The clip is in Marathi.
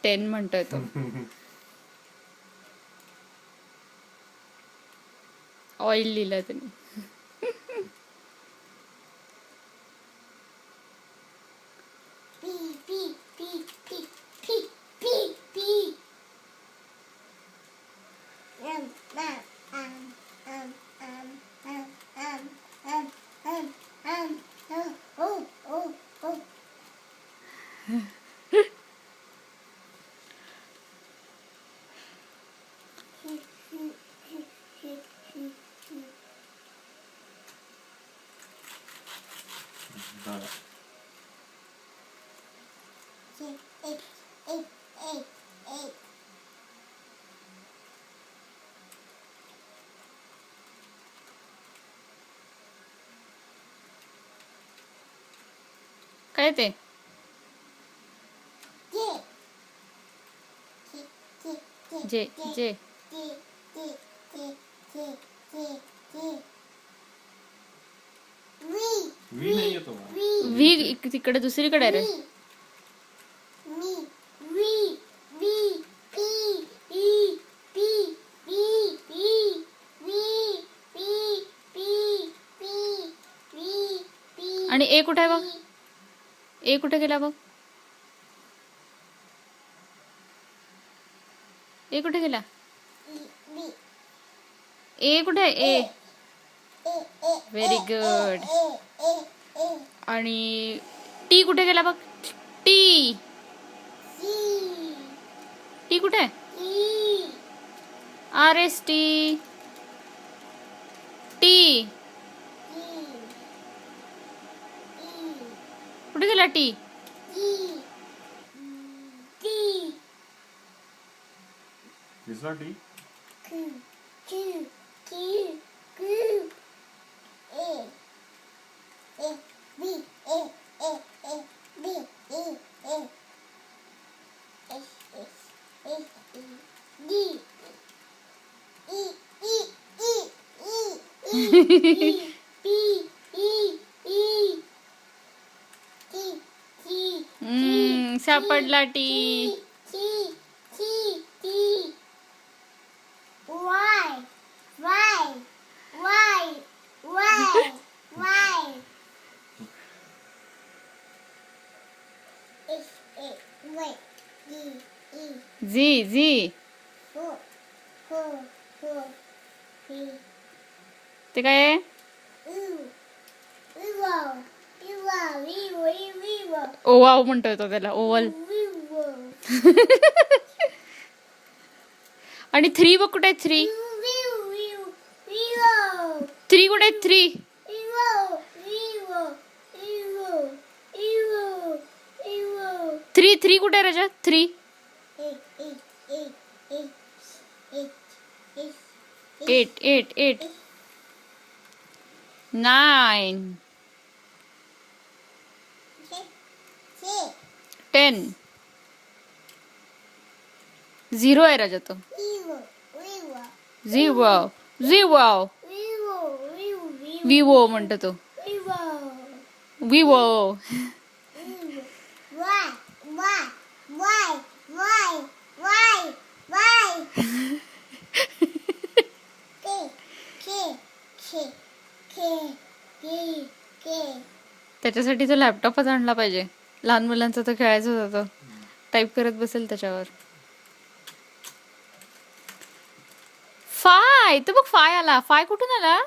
10 म्हणतोय तो. ऑइल लिहिलं त्यांनी. काय ते? जे जे व्ही तिकडे दुसरीकडे रे. आणि ए कुठे आहे बघ? ए कुठे गेला बघ? ए कुठे गेला? ए कुठे आहे? ए. Very good. आणि टी कुठे गेला बघ? टी. टी कुठे आहे? RST. टी कुठे गेला? टी. सापडला टी. जी जी ते काय आहे? ओवाव म्हणतोय तो त्याला. ओवल. आणि 3 बघ कुठे आहे? 3 3 कुठे आहे? 3 3 3 कुठे आहे राजा? 3 8 8 8 9 10 0 आहे राजा तो. झिरो झिरो विवो म्हणतो तो. विवो. त्याच्यासाठी तो लॅपटॉपच आणला पाहिजे. लहान मुलांचा तर खेळायचं होतं, टाईप करत बसेल त्याच्यावर. फाय, तो बघ फाय आला. फाय कुठून आला?